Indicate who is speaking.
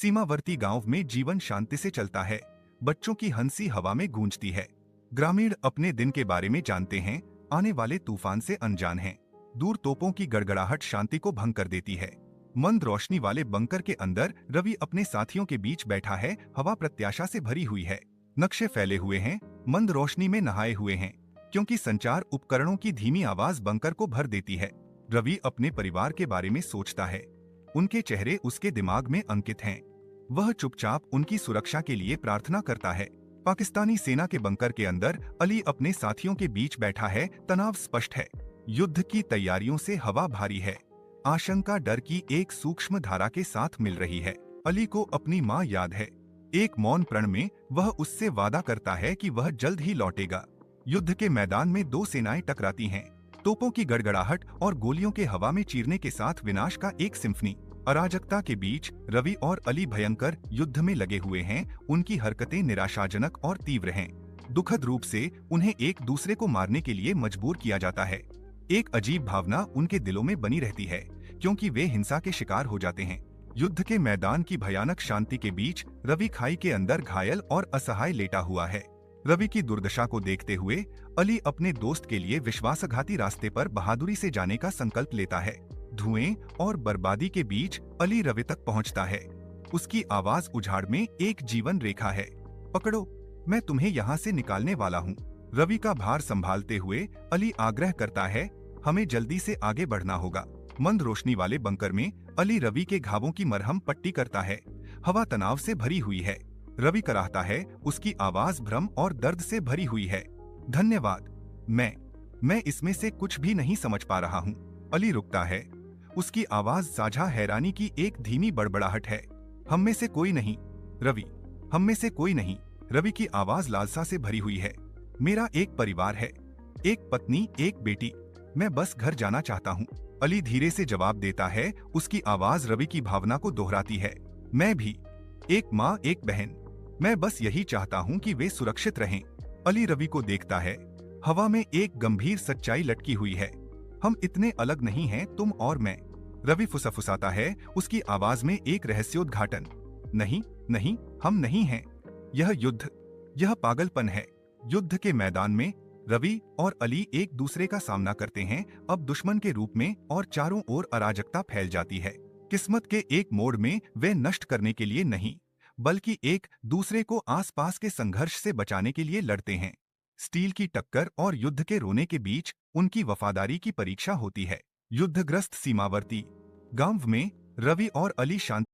Speaker 1: सीमावर्ती गांव में जीवन शांति से चलता है। बच्चों की हंसी हवा में गूंजती है। ग्रामीण अपने दिन के बारे में जानते हैं, आने वाले तूफान से अनजान हैं। दूर तोपों की गड़गड़ाहट शांति को भंग कर देती है। मंद रोशनी वाले बंकर के अंदर रवि अपने साथियों के बीच बैठा है। हवा प्रत्याशा से भरी हुई है। नक्शे फैले हुए हैं, मंद रोशनी में नहाए हुए हैं, क्योंकि संचार उपकरणों की धीमी आवाज बंकर को भर देती है। रवि अपने परिवार के बारे में सोचता है। उनके चेहरे उसके दिमाग में अंकित हैं। वह चुपचाप उनकी सुरक्षा के लिए प्रार्थना करता है। पाकिस्तानी सेना के बंकर के अंदर अली अपने साथियों के बीच बैठा है। तनाव स्पष्ट है। युद्ध की तैयारियों से हवा भारी है। आशंका डर की एक सूक्ष्म धारा के साथ मिल रही है। अली को अपनी माँ याद है। एक मौन प्रण में वह उससे वादा करता है कि वह जल्द ही लौटेगा। युद्ध के मैदान में दो सेनाएं टकराती हैं। तोपों की गड़गड़ाहट और गोलियों के हवा में चीरने के साथ विनाश का एक सिम्फनी। अराजकता के बीच रवि और अली भयंकर युद्ध में लगे हुए हैं। उनकी हरकतें निराशाजनक और तीव्र हैं। दुखद रूप से उन्हें एक दूसरे को मारने के लिए मजबूर किया जाता है। एक अजीब भावना उनके दिलों में बनी रहती है, क्योंकि वे हिंसा के शिकार हो जाते हैं। युद्ध के मैदान की भयानक शांति के बीच रवि खाई के अंदर घायल और असहाय लेटा हुआ है। रवि की दुर्दशा को देखते हुए अली अपने दोस्त के लिए विश्वासघाती रास्ते पर बहादुरी से जाने का संकल्प लेता है। धुएं और बर्बादी के बीच अली रवि तक पहुंचता है। उसकी आवाज उजाड़ में एक जीवन रेखा है। पकड़ो, मैं तुम्हें यहाँ से निकालने वाला हूँ। रवि का भार संभालते हुए अली आग्रह करता है, हमें जल्दी से आगे बढ़ना होगा। मंद रोशनी वाले बंकर में अली रवि के घावों की मरहम पट्टी करता है। हवा तनाव से भरी हुई है। रवि कराहता है, उसकी आवाज भ्रम और दर्द से भरी हुई है। धन्यवाद, मैं इसमें से कुछ भी नहीं समझ पा रहा हूँ। अली रुकता है। उसकी आवाज साझा हैरानी की एक धीमी बड़बड़ाहट है। हम में से कोई नहीं रवि, हम में से कोई नहीं। रवि की आवाज लालसा से भरी हुई है। मेरा एक परिवार है, एक पत्नी, एक बेटी। मैं बस घर जाना चाहता हूँ। अली धीरे से जवाब देता है। उसकी आवाज रवि की भावना को दोहराती है। मैं भी, एक माँ, एक बहन। मैं बस यही चाहता हूँ कि वे सुरक्षित रहें। अली रवि को देखता है। हवा में एक गंभीर सच्चाई लटकी हुई है। हम इतने अलग नहीं हैं, तुम और मैं। रवि फुसफुसाता है, उसकी आवाज में एक रहस्योद्घाटन। नहीं नहीं, हम नहीं हैं। यह युद्ध, यह पागलपन है। युद्ध के मैदान में रवि और अली एक दूसरे का सामना करते हैं, अब दुश्मन के रूप में, और चारों ओर अराजकता फैल जाती है। किस्मत के एक मोड़ में वे नष्ट करने के लिए नहीं, बल्कि एक दूसरे को आसपास के संघर्ष से बचाने के लिए लड़ते हैं। स्टील की टक्कर और युद्ध के रोने के बीच उनकी वफादारी की परीक्षा होती है। युद्धग्रस्त सीमावर्ती गांव में रवि और अली शांति